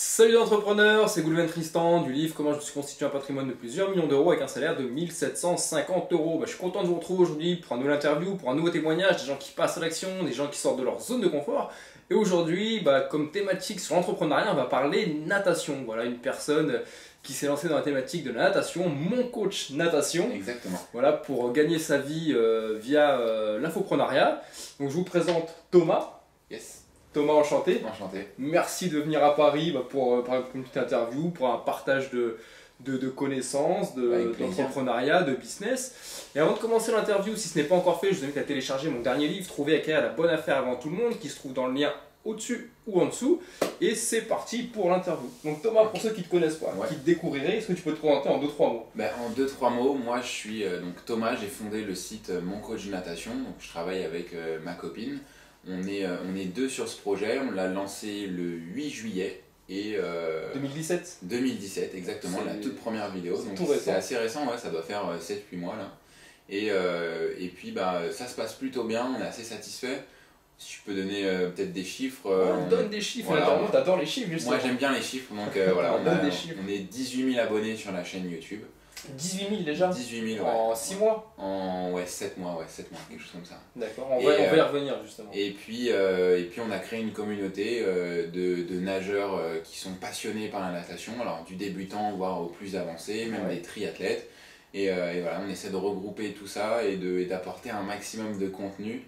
Salut les entrepreneurs, c'est Goulven Tristan du livre Comment je me suis constitué un patrimoine de plusieurs millions d'euros avec un salaire de 1750 euros. Je suis content de vous retrouver aujourd'hui pour un nouvel interview, pour un nouveau témoignage, des gens qui passent à l'action, des gens qui sortent de leur zone de confort. Et aujourd'hui, comme thématique sur l'entrepreneuriat, on va parler natation. Voilà, une personne qui s'est lancée dans la thématique de la natation, mon coach natation. Exactement. Voilà, pour gagner sa vie via l'infoprenariat. Donc je vous présente Thomas. Yes. Thomas, enchanté. Enchanté. Merci de venir à Paris pour une petite interview, pour un partage de connaissances, d'entrepreneuriat, de business. Et avant de commencer l'interview, si ce n'est pas encore fait, je vous invite à télécharger mon dernier livre, Trouver et acquérir la bonne affaire avant tout le monde, qui se trouve dans le lien au-dessus ou en dessous. Et c'est parti pour l'interview. Donc Thomas, pour ceux qui ne te connaissent pas, qui te découvriraient, est-ce que tu peux te présenter en 2-3 mots? En 2-3 mots, moi je suis donc Thomas, j'ai fondé le site Mon Coach Natation, donc je travaille avec ma copine. On est deux sur ce projet, on l'a lancé le 8 juillet et 2017 exactement, la toute première vidéo, donc c'est assez récent, ça doit faire 7-8 mois là. Et puis ça se passe plutôt bien, on est assez satisfait. Si je peux donner peut-être des chiffres. On donne des chiffres, voilà, t'adores les chiffres justement. Moi j'aime bien les chiffres, donc voilà, on est 18 000 abonnés sur la chaîne YouTube. 18 000 déjà? 18 000, en 6 mois? En 7 mois, quelque chose comme ça. D'accord, on va y revenir justement. Et puis on a créé une communauté de nageurs qui sont passionnés par la natation, alors du débutant voire au plus avancé, même des triathlètes. Et voilà, on essaie de regrouper tout ça et d'apporter un maximum de contenu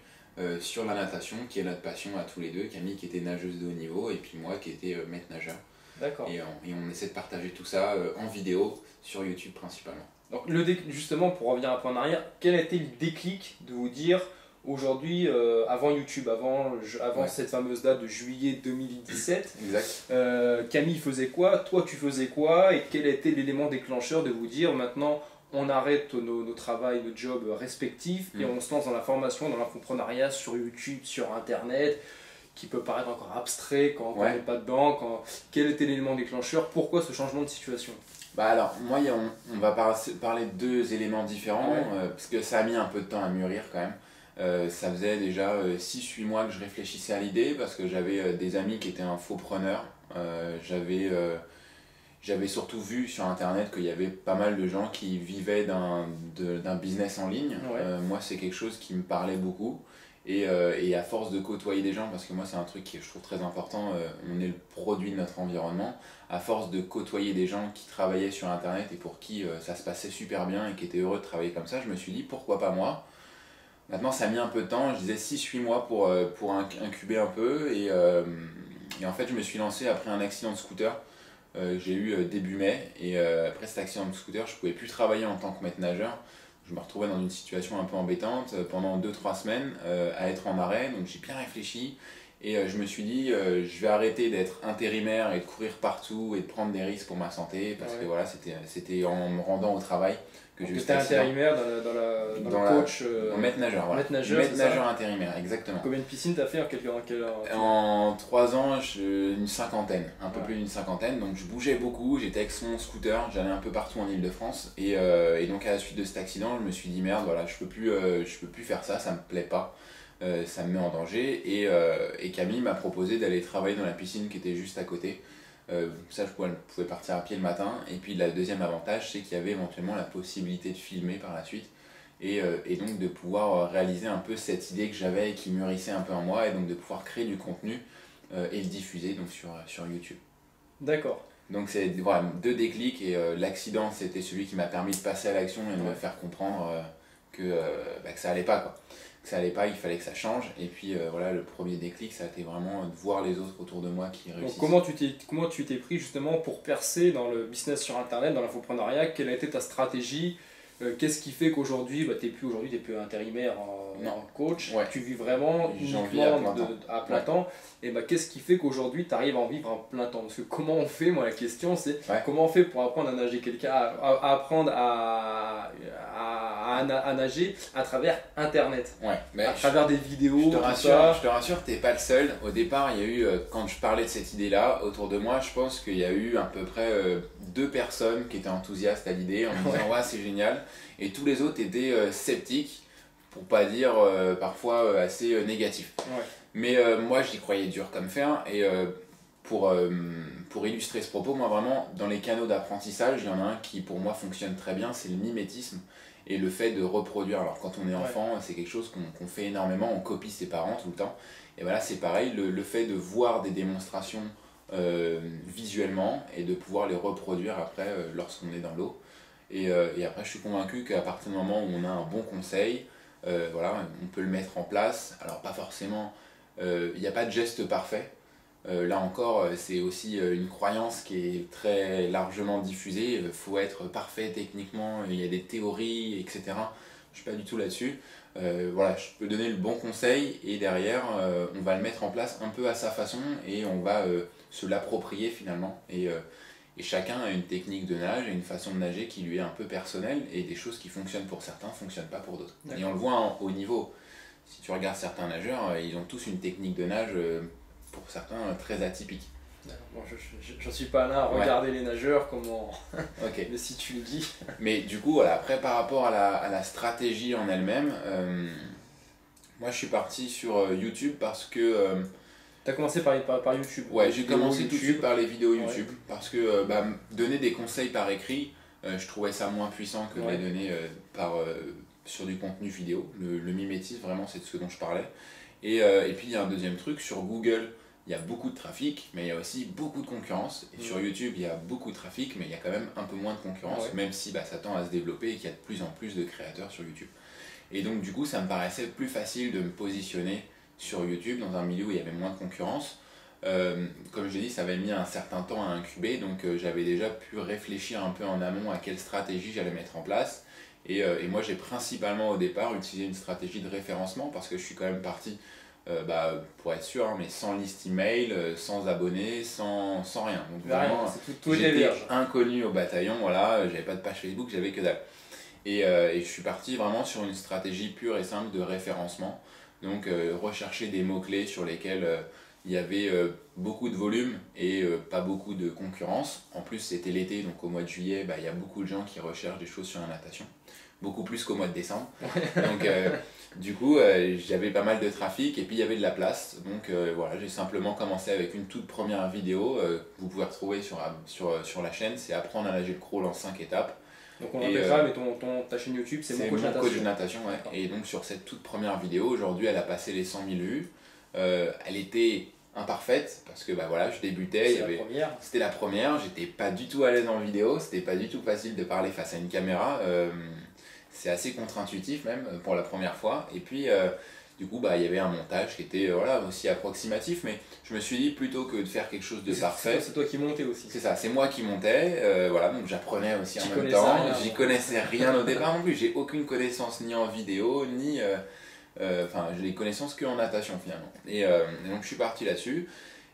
sur la natation, qui est notre passion à tous les deux. Camille qui était nageuse de haut niveau et puis moi qui était maître nageur. D'accord. Et on essaie de partager tout ça en vidéo sur YouTube principalement. Donc justement, pour revenir un peu en arrière, quel a été le déclic de vous dire aujourd'hui, avant YouTube, avant cette fameuse date de juillet 2017, exact. Camille faisait quoi, toi tu faisais quoi, et quel a été l'élément déclencheur de vous dire maintenant on arrête nos travails, nos jobs respectifs et on se lance dans la formation, dans l'infoprenariat sur YouTube, sur Internet, qui peut paraître encore abstrait quand on n'est pas dedans. Quel était l'élément déclencheur? Pourquoi ce changement de situation? Alors, moi, on va parler de deux éléments différents, parce que ça a mis un peu de temps à mûrir quand même. Ça faisait déjà 6-8 mois que je réfléchissais à l'idée, parce que j'avais des amis qui étaient infopreneurs. J'avais surtout vu sur internet qu'il y avait pas mal de gens qui vivaient d'un business en ligne. Moi, c'est quelque chose qui me parlait beaucoup. Et à force de côtoyer des gens, parce que moi c'est un truc que je trouve très important, on est le produit de notre environnement, à force de côtoyer des gens qui travaillaient sur internet et pour qui ça se passait super bien et qui étaient heureux de travailler comme ça, je me suis dit pourquoi pas moi. Maintenant ça a mis un peu de temps, je disais 6-8 mois pour incuber un peu et en fait je me suis lancé après un accident de scooter. J'ai eu début mai et après cet accident de scooter je pouvais plus travailler en tant que maître nageur. Je me retrouvais dans une situation un peu embêtante pendant 2-3 semaines à être en arrêt, donc j'ai bien réfléchi et je me suis dit je vais arrêter d'être intérimaire et de courir partout et de prendre des risques pour ma santé parce que voilà, c'était en me rendant au travail que j'ai eu cet accident. Intérimaire dans le coach maître nageur, voilà. Maître nageur intérimaire, exactement. Combien de piscines t'as fait en 3 ans, une cinquantaine, un peu plus d'une cinquantaine, donc je bougeais beaucoup, j'étais avec mon scooter, j'allais un peu partout en Ile-de-France et donc à la suite de cet accident, je me suis dit merde, voilà, je peux plus faire ça, ça me plaît pas, ça me met en danger et Camille m'a proposé d'aller travailler dans la piscine qui était juste à côté. Ça je pouvais partir à pied le matin et puis le deuxième avantage c'est qu'il y avait éventuellement la possibilité de filmer par la suite et donc de pouvoir réaliser un peu cette idée que j'avais et qui mûrissait un peu en moi et donc de pouvoir créer du contenu et le diffuser donc sur YouTube. D'accord. Donc c'est voilà, deux déclics et l'accident c'était celui qui m'a permis de passer à l'action et de me faire comprendre que ça allait pas quoi. Ça allait pas, il fallait que ça change et puis voilà, le premier déclic ça a été vraiment de voir les autres autour de moi qui réussissent. Donc comment tu t'es pris justement pour percer dans le business sur internet, dans l'infoprenariat? Quelle a été ta stratégie? Qu'est-ce qui fait qu'aujourd'hui t'es plus intérimaire en coach, tu vis vraiment uniquement à plein temps, et qu'est-ce qui fait qu'aujourd'hui tu arrives à en vivre en plein temps? Parce que comment on fait, moi la question c'est comment on fait pour apprendre à nager à apprendre à nager à travers internet, à travers des vidéos. Je te rassure, t'es pas le seul. Au départ il y a eu, quand je parlais de cette idée là autour de moi, je pense qu'il y a eu à peu près 2 personnes qui étaient enthousiastes à l'idée en me disant ouais c'est génial, et tous les autres étaient sceptiques, pour pas dire parfois assez négatifs. Mais moi j'y croyais dur comme fer et pour pour illustrer ce propos, moi vraiment, dans les canaux d'apprentissage, il y en a un qui pour moi fonctionne très bien, c'est le mimétisme et le fait de reproduire. Alors quand on est enfant, c'est quelque chose qu'on fait énormément, on copie ses parents tout le temps. Et voilà, c'est pareil, le fait de voir des démonstrations visuellement et de pouvoir les reproduire après lorsqu'on est dans l'eau. Et après, je suis convaincu qu'à partir du moment où on a un bon conseil, voilà, on peut le mettre en place. Alors pas forcément, il n'y a pas de geste parfait. Là encore, c'est aussi une croyance qui est très largement diffusée. Il faut être parfait techniquement, il y a des théories, etc. Je ne suis pas du tout là-dessus. Voilà, je peux donner le bon conseil et derrière, on va le mettre en place un peu à sa façon et on va se l'approprier finalement. Et chacun a une technique de nage et une façon de nager qui lui est un peu personnelle et des choses qui fonctionnent pour certains ne fonctionnent pas pour d'autres. Et on le voit en haut niveau. Si tu regardes certains nageurs, ils ont tous une technique de nage pour certains très atypique. Bon, je suis pas là à regarder les nageurs, comment... Okay. Mais si tu le dis... Mais du coup, voilà, après par rapport à la stratégie en elle-même, moi je suis parti sur YouTube parce que... T'as commencé par YouTube? Ouais, j'ai commencé tout de suite par les vidéos YouTube, parce que donner des conseils par écrit, je trouvais ça moins puissant que de les donner sur du contenu vidéo. Le mimétisme, vraiment, c'est de ce dont je parlais. Et puis il y a un deuxième truc, sur Google, il y a beaucoup de trafic, mais il y a aussi beaucoup de concurrence. Et sur YouTube, il y a beaucoup de trafic, mais il y a quand même un peu moins de concurrence, même si ça tend à se développer et qu'il y a de plus en plus de créateurs sur YouTube. Et donc du coup, ça me paraissait plus facile de me positionner sur YouTube dans un milieu où il y avait moins de concurrence. Comme je l'ai dit, ça avait mis un certain temps à incuber, donc j'avais déjà pu réfléchir un peu en amont à quelle stratégie j'allais mettre en place. Et moi, j'ai principalement au départ utilisé une stratégie de référencement parce que je suis quand même parti, pour être sûr, mais sans liste email, sans abonnés, sans rien. Donc vraiment, j'étais inconnu au bataillon, voilà, j'avais pas de page Facebook, j'avais que dalle. Et je suis parti vraiment sur une stratégie pure et simple de référencement. Donc rechercher des mots-clés sur lesquels il y avait beaucoup de volume et pas beaucoup de concurrence. En plus, c'était l'été, donc au mois de juillet, il y a beaucoup de gens qui recherchent des choses sur la natation. Beaucoup plus qu'au mois de décembre. Donc du coup, j'avais pas mal de trafic et puis il y avait de la place. Donc voilà, j'ai simplement commencé avec une toute première vidéo que vous pouvez retrouver sur la chaîne. C'est apprendre à nager le crawl en 5 étapes. Donc on rappellera, mais ta chaîne YouTube, c'est Mon Coach de Natation. Ouais. Et donc sur cette toute première vidéo, aujourd'hui, elle a passé les 100 000 vues. Elle était imparfaite parce que voilà, je débutais. C'était la première, j'étais pas du tout à l'aise en vidéo, c'était pas du tout facile de parler face à une caméra. C'est assez contre-intuitif même pour la première fois. Et puis du coup, il y avait un montage qui était aussi approximatif, mais je me suis dit plutôt que de faire quelque chose de parfait. C'est toi qui montais aussi. C'est ça, c'est moi qui montais, donc j'apprenais aussi en même temps. J'y connaissais rien au départ non plus, j'ai aucune connaissance ni en vidéo, ni. J'ai des connaissances qu'en natation finalement. Et donc je suis parti là-dessus.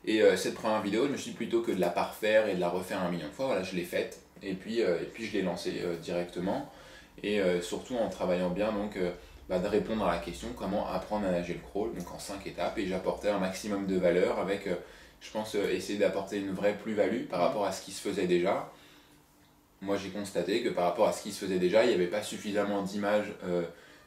Et cette première vidéo, je me suis dit plutôt que de la parfaire et de la refaire 1 million de fois, voilà, je l'ai faite. Et puis je l'ai lancée directement. Et surtout en travaillant bien, donc. De répondre à la question comment apprendre à nager le crawl, donc en 5 étapes, et j'apportais un maximum de valeur avec, je pense, essayer d'apporter une vraie plus-value par rapport à ce qui se faisait déjà. Moi j'ai constaté que par rapport à ce qui se faisait déjà, il n'y avait pas suffisamment d'images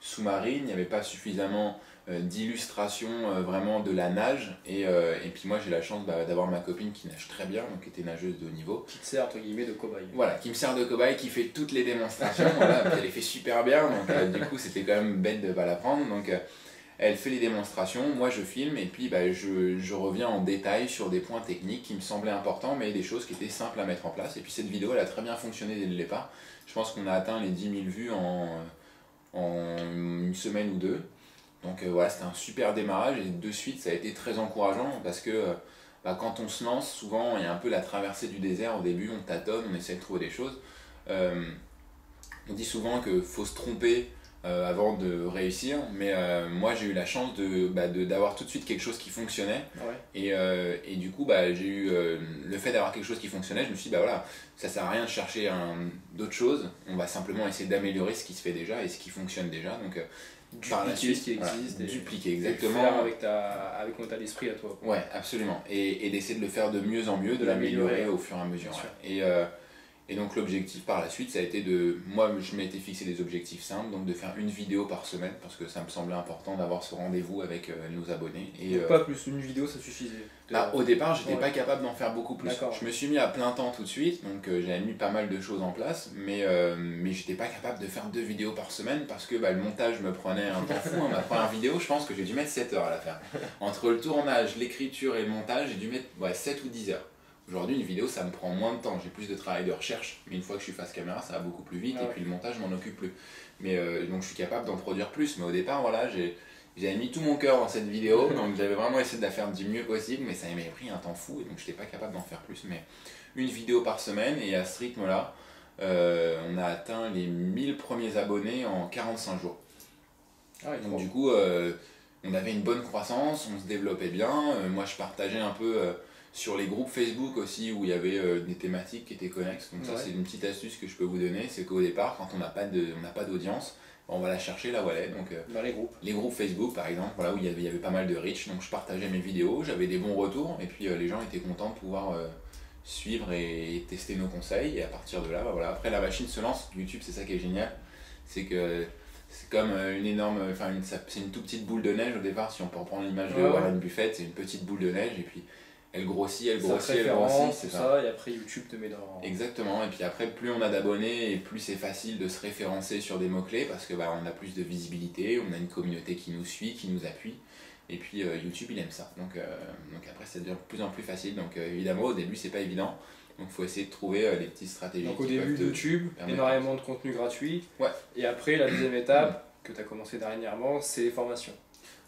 sous-marines, il n'y avait pas suffisamment d'illustrations vraiment de la nage, et puis moi j'ai la chance d'avoir ma copine qui nage très bien, donc qui était nageuse de haut niveau. Qui te sert entre guillemets de cobaye. Voilà, qui me sert de cobaye, qui fait toutes les démonstrations, voilà, elle les fait super bien, donc du coup c'était quand même bête de ne pas la prendre, donc elle fait les démonstrations, moi je filme, et puis je reviens en détail sur des points techniques qui me semblaient importants, mais des choses qui étaient simples à mettre en place, et puis cette vidéo elle a très bien fonctionné dès le départ. Je pense qu'on a atteint les 10 000 vues en 1 semaine ou 2. Donc voilà, c'était un super démarrage et de suite ça a été très encourageant parce que quand on se lance, souvent il y a un peu la traversée du désert au début, on tâtonne, on essaie de trouver des choses. On dit souvent qu'il faut se tromper avant de réussir, mais moi j'ai eu la chance d'avoir tout de suite quelque chose qui fonctionnait. Et du coup j'ai eu le fait d'avoir quelque chose qui fonctionnait, je me suis dit voilà, ça sert à rien de chercher d'autres choses, on va simplement essayer d'améliorer ce qui se fait déjà et ce qui fonctionne déjà. Donc, dupliquer ce qui existe, dupliquer exactement, et faire avec ton état d'esprit à toi. Ouais, absolument, et d'essayer de le faire de mieux en mieux, de l'améliorer au fur et à mesure. Et donc l'objectif par la suite, ça a été de... Moi, je m'étais fixé des objectifs simples, donc de faire une vidéo par semaine, parce que ça me semblait important d'avoir ce rendez-vous avec nos abonnés. Et pas plus, une vidéo, ça suffisait? Au départ, j'étais pas capable d'en faire beaucoup plus. Je me suis mis à plein temps tout de suite, donc j'avais mis pas mal de choses en place, mais j'étais pas capable de faire 2 vidéos par semaine, parce que le montage me prenait un temps fou. Ma première vidéo, je pense que j'ai dû mettre 7 heures à la faire. Entre le tournage, l'écriture et le montage, j'ai dû mettre 7 ou 10 heures. Aujourd'hui, une vidéo, ça me prend moins de temps, j'ai plus de travail de recherche, mais une fois que je suis face caméra, ça va beaucoup plus vite, et puis le montage, je m'en occupe plus. Mais donc je suis capable d'en produire plus, mais au départ, voilà, j'avais mis tout mon cœur dans cette vidéo, donc j'avais vraiment essayé de la faire du mieux possible, mais ça m'avait pris un temps fou, et donc je n'étais pas capable d'en faire plus. Mais une vidéo par semaine, et à ce rythme-là, on a atteint les 1000 premiers abonnés en 45 jours. Donc du coup, on avait une bonne croissance, on se développait bien, moi je partageais un peu... sur les groupes Facebook aussi où il y avait des thématiques qui étaient connexes. Donc ça c'est une petite astuce que je peux vous donner, c'est qu'au départ quand on n'a pas d'audience, on va la chercher là où elle est. Donc, dans les groupes Facebook par exemple, voilà, où il y avait pas mal de reach, donc je partageais mes vidéos, j'avais des bons retours et puis les gens étaient contents de pouvoir suivre et tester nos conseils, et à partir de là, voilà, après la machine se lance. YouTube, c'est ça qui est génial, c'est que c'est comme une énorme, c'est une toute petite boule de neige au départ, si on peut reprendre l'image de Warren Buffett, c'est une petite boule de neige et puis elle grossit, c'est ça, et après YouTube te met dans... Exactement, et puis après plus on a d'abonnés et plus c'est facile de se référencer sur des mots-clés parce que on a plus de visibilité, on a une communauté qui nous suit, qui nous appuie, et puis YouTube il aime ça, donc après ça devient de plus en plus facile, donc évidemment au début c'est pas évident, donc il faut essayer de trouver les petites stratégies. Donc au début YouTube, énormément de contenu gratuit, et après la deuxième étape que tu as commencé dernièrement, c'est les formations.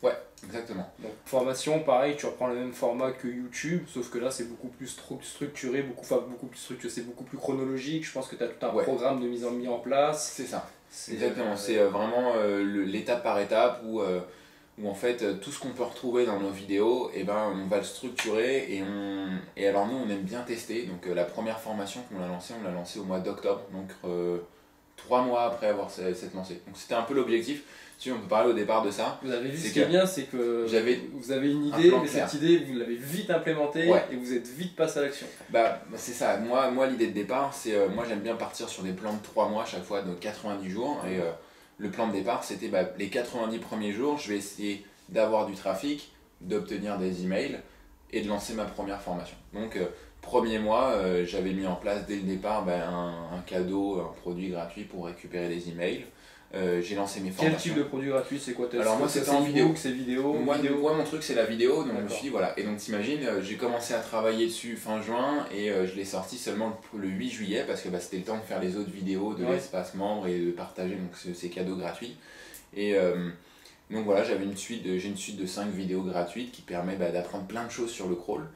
Ouais, exactement. Donc formation, pareil, tu reprends le même format que YouTube, sauf que là c'est beaucoup plus structuré, beaucoup plus structuré, c'est beaucoup plus chronologique. Je pense que tu as tout un programme de mis en place. C'est ça. Exactement, c'est vraiment l'étape par étape où en fait tout ce qu'on peut retrouver dans nos vidéos, on va le structurer et alors nous on aime bien tester. Donc la première formation qu'on a lancée, on l'a lancée au mois d'octobre, donc 3 mois après avoir cette lancée. Donc c'était un peu l'objectif. Si on peut parler au départ de ça. Vous avez vu ce qui est bien, c'est que vous avez une idée, mais cette idée vous l'avez vite implémentée et vous êtes vite passé à l'action. C'est ça, moi l'idée de départ, c'est moi j'aime bien partir sur des plans de 3 mois chaque fois, de 90 jours. Et le plan de départ c'était les 90 premiers jours, je vais essayer d'avoir du trafic, d'obtenir des emails et de lancer ma première formation. Donc premier mois, j'avais mis en place dès le départ un cadeau, un produit gratuit pour récupérer des emails. J'ai lancé mes formations. Quel type de produit gratuit c'est quoi? Alors moi c'était en vidéo. C'est vidéo. Moi mon truc c'est la vidéo, donc je me suis dit voilà. Et donc t'imagines, j'ai commencé à travailler dessus fin juin et je l'ai sorti seulement le 8 juillet parce que c'était le temps de faire les autres vidéos de l'espace membre et de partager donc ces cadeaux gratuits. Et donc voilà, j'ai une suite de 5 vidéos gratuites qui permet d'apprendre plein de choses sur le crawl.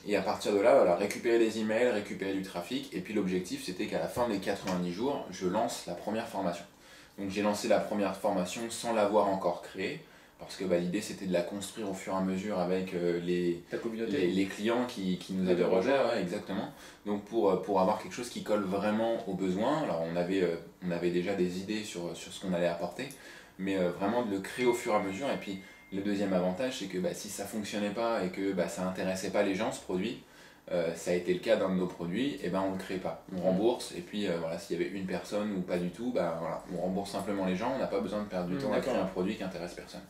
Et à partir de là, voilà, récupérer des emails, récupérer du trafic. Et puis l'objectif, c'était qu'à la fin des 90 jours, je lance la première formation. Donc j'ai lancé la première formation sans l'avoir encore créée. Parce que l'idée, c'était de la construire au fur et à mesure avec les clients qui nous avaient rejoints. Exactement. Donc pour avoir quelque chose qui colle vraiment aux besoins. Alors on avait déjà des idées sur ce qu'on allait apporter. Mais vraiment de le créer au fur et à mesure. Et puis le deuxième avantage, c'est que si ça ne fonctionnait pas et que ça n'intéressait pas les gens, ce produit, ça a été le cas d'un de nos produits, et on ne le crée pas. On rembourse, et puis voilà, s'il y avait une personne ou pas du tout, voilà, on rembourse simplement les gens, on n'a pas besoin de perdre du temps à créer un produit qui n'intéresse personne.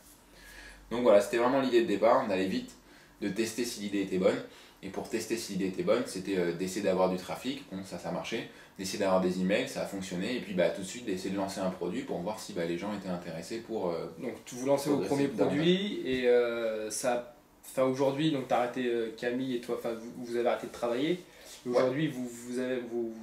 Donc voilà, c'était vraiment l'idée de départ, d'aller vite, de tester si l'idée était bonne. Et pour tester si l'idée était bonne, c'était d'essayer d'avoir du trafic, bon ça a marché, d'essayer d'avoir des emails, ça a fonctionné, et puis tout de suite d'essayer de lancer un produit pour voir si les gens étaient intéressés pour... donc vous lancez vos premiers produits, et aujourd'hui, tu as arrêté Camille et toi, vous avez arrêté de travailler, aujourd'hui vous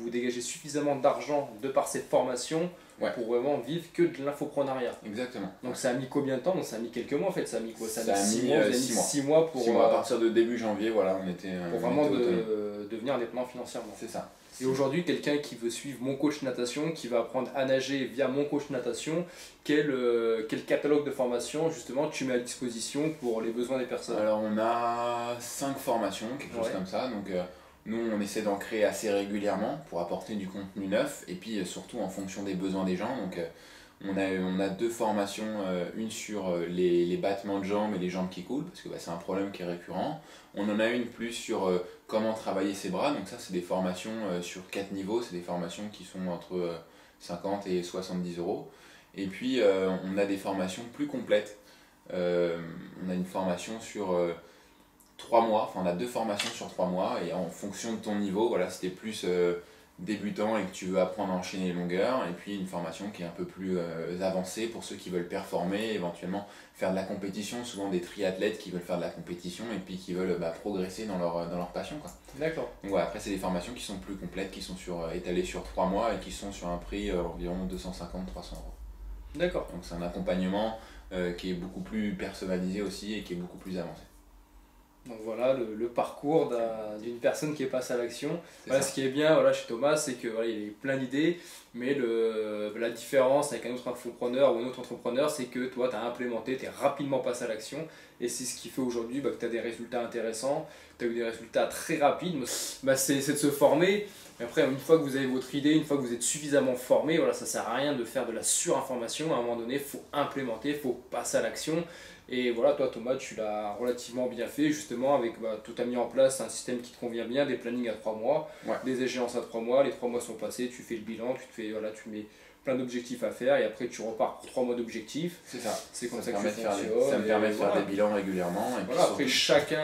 dégagez suffisamment d'argent de par cette formation pour vraiment vivre que de l'infoprenariat. Exactement. Donc ça a mis combien de temps? Donc ça a mis quelques mois en fait, ça a mis quoi? Ça a mis 6 mois pour... 6 mois, à partir de début janvier, voilà, on était... pour vraiment devenir indépendant financièrement. C'est ça. Et aujourd'hui, quelqu'un qui veut suivre mon coach natation, qui va apprendre à nager via mon coach natation, quel catalogue de formation justement tu mets à disposition pour les besoins des personnes? Alors on a 5 formations, quelque chose comme ça, donc nous on essaie d'en créer assez régulièrement pour apporter du contenu neuf et puis surtout en fonction des besoins des gens. Donc On a deux formations, une sur les battements de jambes et les jambes qui coulent, parce que c'est un problème qui est récurrent. On en a une plus sur comment travailler ses bras, donc ça c'est des formations sur 4 niveaux, c'est des formations qui sont entre 50 et 70 euros. Et puis on a des formations plus complètes. On a une formation sur 3 mois, enfin on a deux formations sur 3 mois, et en fonction de ton niveau, voilà, si t'es plus débutant et que tu veux apprendre à enchaîner les longueurs, et puis une formation qui est un peu plus avancée pour ceux qui veulent performer, éventuellement faire de la compétition, souvent des triathlètes qui veulent faire de la compétition et puis qui veulent progresser dans leur passion, quoi. D'accord. Donc voilà, après c'est des formations qui sont plus complètes, qui sont étalées sur 3 mois et qui sont sur un prix environ 250-300 euros. D'accord. Donc c'est un accompagnement qui est beaucoup plus personnalisé aussi et qui est beaucoup plus avancé. Donc voilà le parcours d'une personne qui est passée à l'action. Voilà, ce qui est bien voilà, chez Thomas, c'est que voilà, il a eu plein d'idées, mais la différence avec un autre infopreneur ou un autre entrepreneur, c'est que toi tu as implémenté, tu es rapidement passé à l'action, et c'est ce qui fait aujourd'hui que tu as des résultats intéressants, tu as eu des résultats très rapides. C'est de se former. Après, une fois que vous avez votre idée, une fois que vous êtes suffisamment formé, voilà, ça ne sert à rien de faire de la surinformation. À un moment donné, il faut implémenter, il faut passer à l'action. Et voilà, toi Thomas, tu l'as relativement bien fait, justement, avec tout as mis en place un système qui te convient bien, des plannings à 3 mois, des échéances à 3 mois, les 3 mois sont passés, tu fais le bilan, tu mets plein d'objectifs à faire, et après tu repars pour 3 mois d'objectifs. C'est ça. C'est comme ça que ça me permet de faire des bilans régulièrement. Et voilà, après chacun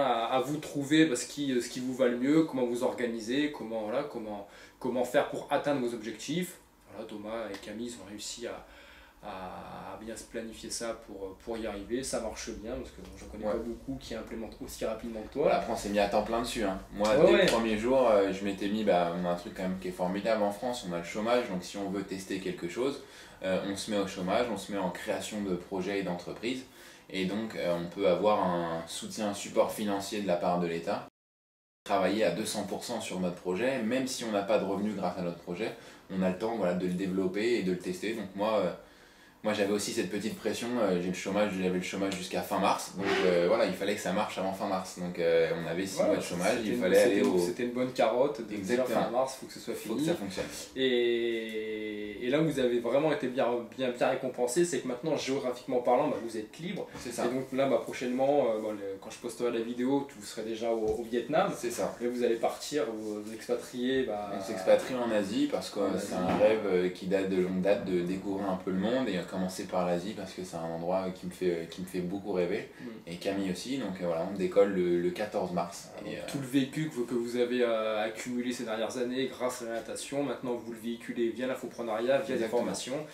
à vous trouver ce qui vous va le mieux, comment vous organiser, comment faire pour atteindre vos objectifs. Voilà, Thomas et Camille, ils ont réussi à bien se planifier ça pour y arriver. Ça marche bien, parce que je ne connais pas beaucoup qui implémentent aussi rapidement que toi. Voilà, après on s'est mis à temps plein dessus, hein. Moi dès le premier jour je m'étais mis, on a un truc quand même qui est formidable en France, on a le chômage, donc si on veut tester quelque chose, on se met au chômage, on se met en création de projets et d'entreprises, et donc on peut avoir un soutien, un support financier de la part de l'État, travailler à 200% sur notre projet, même si on n'a pas de revenus grâce à notre projet, on a le temps de le développer et de le tester. Donc moi j'avais aussi cette petite pression, j'avais le chômage jusqu'à fin mars, donc voilà, il fallait que ça marche avant fin mars, donc on avait 6 mois de chômage, il fallait aller au... C'était une bonne carotte, de dire fin mars, il faut que ce soit fini. Faut que ça fonctionne. Et là où vous avez vraiment été bien récompensé, c'est que maintenant, géographiquement parlant, vous êtes libre. C'est ça. Et donc là, prochainement, quand je posterai la vidéo, vous serez déjà au Vietnam. C'est ça. Et vous allez partir, vous expatrier. On s'expatrie en Asie parce que c'est un rêve qui date de longue date de découvrir un peu le monde, et commencer par l'Asie parce que c'est un endroit qui me fait beaucoup rêver, et Camille aussi, donc voilà, on décolle le 14 mars. Et tout le vécu que vous avez accumulé ces dernières années grâce à la natation, maintenant vous le véhiculez via l'infoprenariat, via des formations,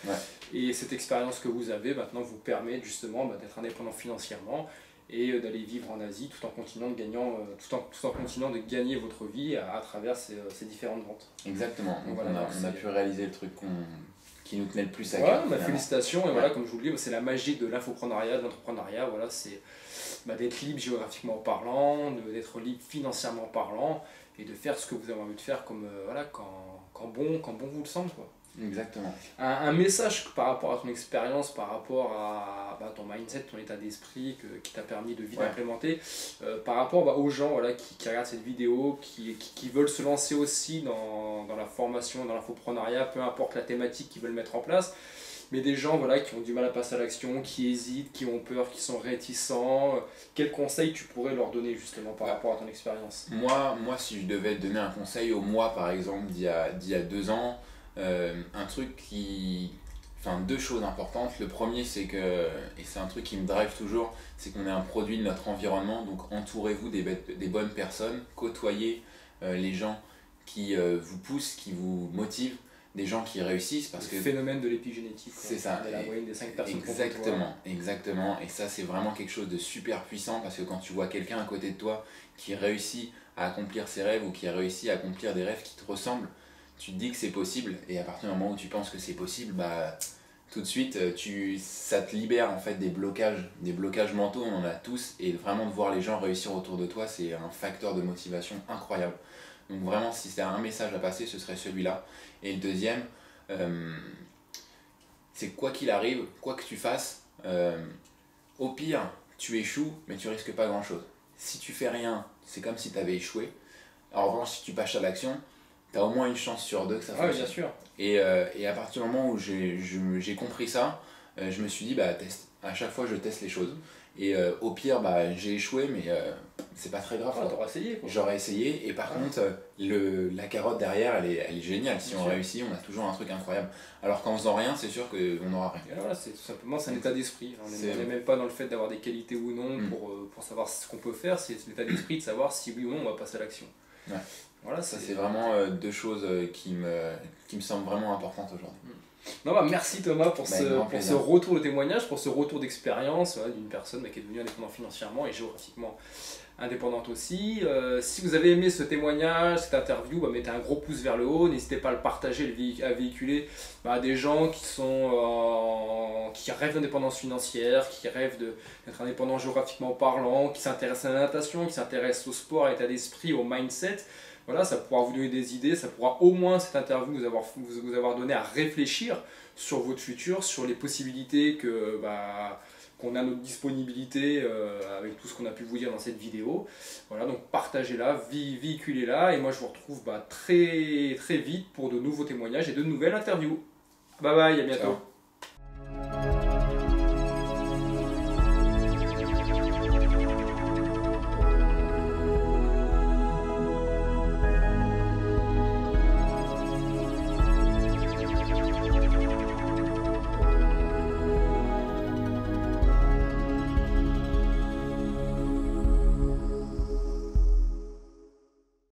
et cette expérience que vous avez maintenant vous permet justement d'être indépendant financièrement et d'aller vivre en Asie tout en continuant de gagner votre vie à travers ces différentes ventes. Exactement, donc voilà, on a pu réaliser le truc qui nous tenait le plus à cœur. Félicitations, et voilà, comme je vous le dis, c'est la magie de l'infoprenariat, de l'entrepreneuriat, voilà, c'est d'être libre géographiquement parlant, d'être libre financièrement parlant, et de faire ce que vous avez envie de faire comme, quand bon vous le semble, quoi. Exactement. Un message par rapport à ton expérience, par rapport à ton mindset, ton état d'esprit qui t'a permis de vite implémenter, par rapport aux gens qui regardent cette vidéo, qui veulent se lancer aussi dans la formation, dans l'infoprenariat, peu importe la thématique qu'ils veulent mettre en place, mais des gens qui ont du mal à passer à l'action, qui hésitent, qui ont peur, qui sont réticents, quels conseils tu pourrais leur donner justement par rapport à ton expérience? Moi, si je devais donner un conseil au moi par exemple d'il y a 2 ans, un truc deux choses importantes. Le premier, c'est que, et c'est un truc qui me drive toujours, c'est qu'on est un produit de notre environnement, donc entourez-vous des bonnes personnes, côtoyez les gens qui vous poussent, qui vous motivent, des gens qui réussissent, parce le phénomène de l'épigénétique, c'est ça, la moyenne des 5 personnes. Exactement, et ça c'est vraiment quelque chose de super puissant, parce que quand tu vois quelqu'un à côté de toi qui réussit à accomplir ses rêves, ou qui a réussi à accomplir des rêves qui te ressemblent, tu te dis que c'est possible, et à partir du moment où tu penses que c'est possible, tout de suite ça te libère en fait des blocages mentaux, on en a tous, et vraiment de voir les gens réussir autour de toi, c'est un facteur de motivation incroyable. Donc vraiment, si c'était un message à passer, ce serait celui-là. Et le deuxième, c'est quoi qu'il arrive, quoi que tu fasses, au pire tu échoues, mais tu risques pas grand chose. Si tu fais rien, c'est comme si tu avais échoué. En revanche, si tu passes à l'action, tu as au moins une chance sur deux que ça fonctionne. Bien sûr. Et à partir du moment où j'ai compris ça, je me suis dit, bah, à chaque fois je teste les choses. Et au pire, bah, j'ai échoué, mais c'est pas très grave. T'auras essayé, quoi. J'aurais essayé, et par contre, la carotte derrière, elle est géniale. Si on réussit, on a toujours un truc incroyable. Alors qu'en faisant rien, c'est sûr qu'on n'aura rien. Et voilà, c'est tout simplement un état d'esprit. On n'est même pas dans le fait d'avoir des qualités ou non pour savoir ce qu'on peut faire, c'est l'état d'esprit de savoir si oui ou non on va passer à l'action. Ouais. Voilà, ça c'est vraiment deux choses qui me semblent vraiment importantes aujourd'hui. Non, bah, merci Thomas pour ce retour de témoignage, pour ce retour d'expérience d'une personne qui est devenue indépendante financièrement et géographiquement indépendante aussi. Si vous avez aimé ce témoignage, cette interview, bah, mettez un gros pouce vers le haut, n'hésitez pas à le partager, à véhiculer à des gens qui rêvent d'indépendance financière, qui rêvent d'être indépendants géographiquement parlant, qui s'intéressent à la natation, qui s'intéressent au sport, à l'état d'esprit, au mindset. Voilà, ça pourra vous donner des idées, ça pourra au moins cette interview vous avoir donné à réfléchir sur votre futur, sur les possibilités qu'on a à notre disponibilité avec tout ce qu'on a pu vous dire dans cette vidéo. Voilà, donc partagez-la, véhiculez-la et moi je vous retrouve très très vite pour de nouveaux témoignages et de nouvelles interviews. Bye bye, à bientôt. Ciao.